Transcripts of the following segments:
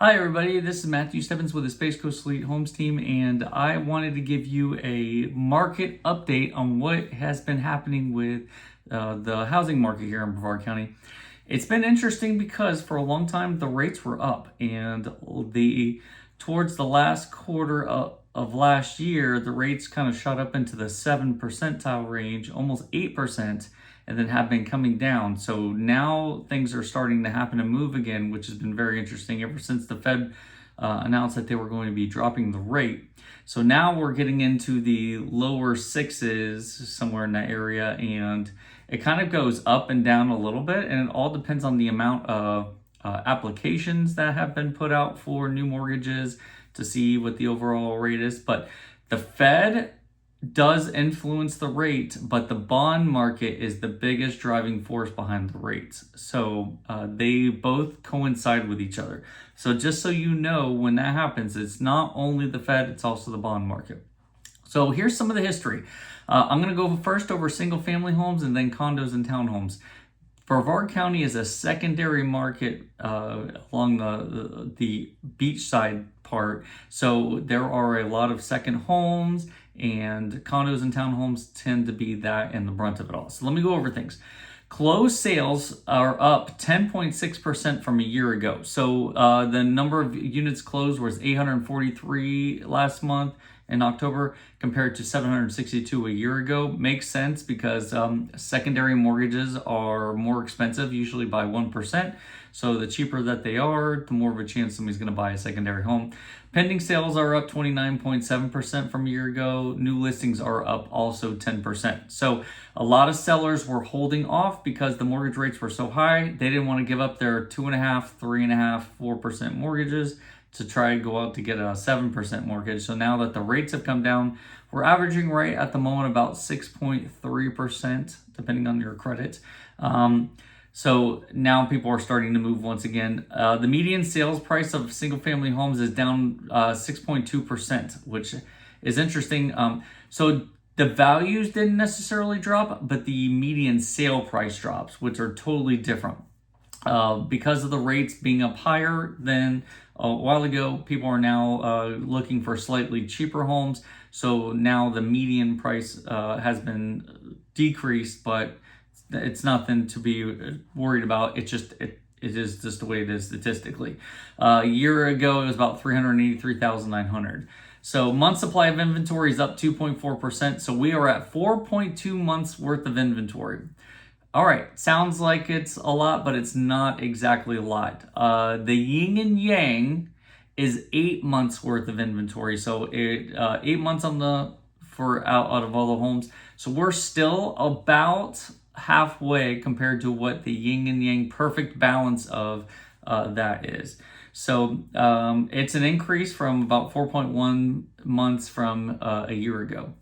Hi everybody, this is Matthew Stebbins with the Space Coast Elite Homes team, and I wanted to give you a market update on what has been happening with the housing market here in Brevard County. It's been interesting because for a long time the rates were up, and towards the last quarter of last year, the rates kind of shot up into the 7 percentile range, almost 8%, and then have been coming down. So now things are starting to happen and move again, which has been very interesting ever since the Fed announced that they were going to be dropping the rate. So now we're getting into the lower sixes, somewhere in that area, and it kind of goes up and down a little bit, and it all depends on the amount of applications that have been put out for new mortgages to see what the overall rate is. But the Fed does influence the rate, but the bond market is the biggest driving force behind the rates. So they both coincide with each other. So just so you know, when that happens, it's not only the Fed, it's also the bond market. So here's some of the history. I'm going to go first over single family homes and then condos and townhomes. Brevard County is a secondary market along the beachside part. So there are a lot of second homes, and condos and townhomes tend to be that and the brunt of it all. So let me go over things. Closed sales are up 10.6% from a year ago. So the number of units closed was 843 last month in October compared to 762 a year ago. Makes sense because secondary mortgages are more expensive, usually by 1%. So the cheaper that they are, the more of a chance somebody's going to buy a secondary home. Pending sales are up 29.7% from a year ago. New listings are up also 10%. So a lot of sellers were holding off because the mortgage rates were so high. They didn't want to give up their 2.5%, 3.5%, 4% mortgages to try and go out to get a 7% mortgage. So now that the rates have come down, we're averaging right at the moment about 6.3%, depending on your credit. So now people are starting to move once again. The median sales price of single family homes is down 6.2%, which is interesting. So the values didn't necessarily drop, but the median sale price drops, which are totally different. Because of the rates being up higher than a while ago, people are now looking for slightly cheaper homes. So now the median price has been decreased, but it's nothing to be worried about. It is just the way it is statistically. A year ago, it was about 383,900. So month supply of inventory is up 2.4%. So we are at 4.2 months worth of inventory. All right, sounds like it's a lot, but it's not exactly a lot. The yin and yang is 8 months worth of inventory. So 8 months out of all the homes. So we're still about halfway compared to what the yin and yang perfect balance of that is. So it's an increase from about 4.1 months from a year ago.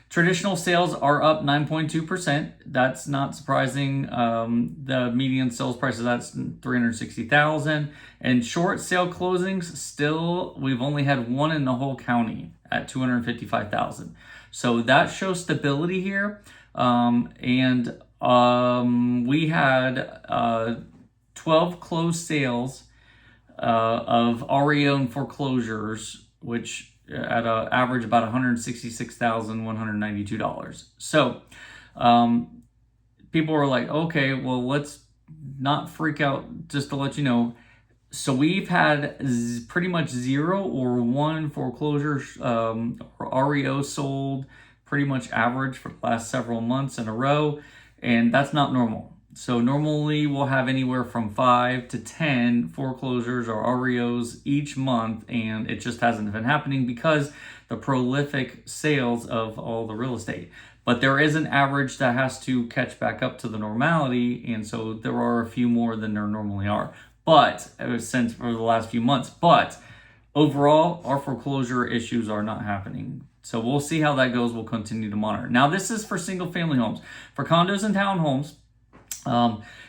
Traditional sales are up 9.2%. That's not surprising. The median sales price is that's $360,000. And short sale closings, still, we've only had one in the whole county at $255,000. So that shows stability here. We had 12 closed sales of REO and foreclosures, which at an average about $166,192. So people were like, okay, well, let's not freak out, just to let you know. So we've had pretty much 0 or 1 foreclosures or REO sold, pretty much average for the last several months in a row, and that's not normal. So normally we'll have anywhere from 5 to 10 foreclosures or REOs each month, and it just hasn't been happening because the prolific sales of all the real estate. But there is an average that has to catch back up to the normality, and so there are a few more than there normally are. But since for the last few months, but overall, our foreclosure issues are not happening. So we'll see how that goes. We'll continue to monitor. Now, this is for single family homes. For condos and townhomes,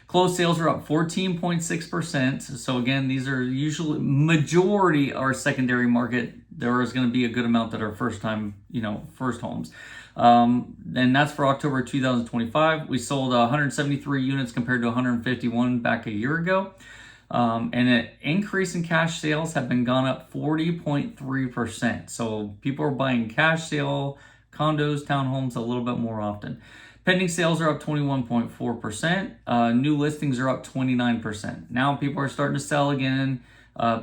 closed sales are up 14.6%. So again, these are usually majority are secondary market. There is going to be a good amount that are first homes. And that's for October 2025. We sold 173 units compared to 151 back a year ago. And an increase in cash sales have been gone up 40.3%. So people are buying cash sale condos, townhomes a little bit more often. Pending sales are up 21.4%. New listings are up 29%. Now people are starting to sell again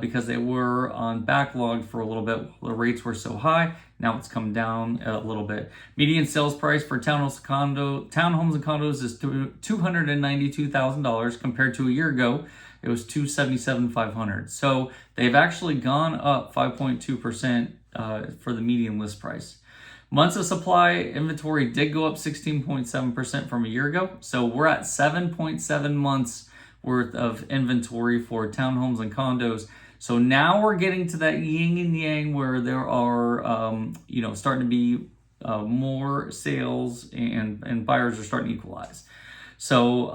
because they were on backlog for a little bit. The rates were so high. Now it's come down a little bit. Median sales price for townhomes and condos is $292,000 compared to a year ago. It was $277,500. So they've actually gone up 5.2% for the median list price. Months of supply inventory did go up 16.7% from a year ago. So we're at 7.7 months worth of inventory for townhomes and condos. So now we're getting to that yin and yang where there are, starting to be more sales and buyers are starting to equalize. So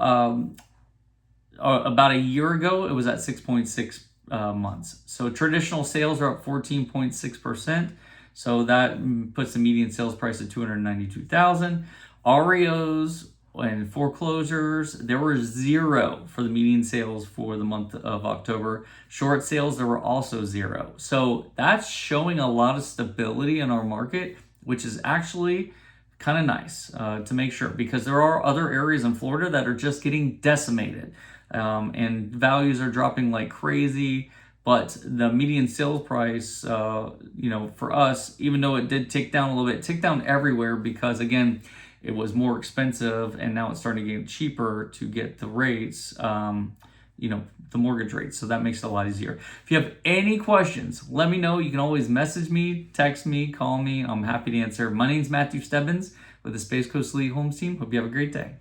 about a year ago, it was at 6.6 months. So traditional sales are up 14.6%. So that puts the median sales price at $292,000. REOs and foreclosures, there were 0 for the median sales for the month of October. Short sales, there were also 0. So that's showing a lot of stability in our market, which is actually kind of nice to make sure, because there are other areas in Florida that are just getting decimated and values are dropping like crazy. But the median sales price, for us, even though it did tick down a little bit, it ticked down everywhere because, again, it was more expensive and now it's starting to get cheaper to get the rates, the mortgage rates. So that makes it a lot easier. If you have any questions, let me know. You can always message me, text me, call me. I'm happy to answer. My name's Matthew Stebbins with the Space Coast Elite Homes team. Hope you have a great day.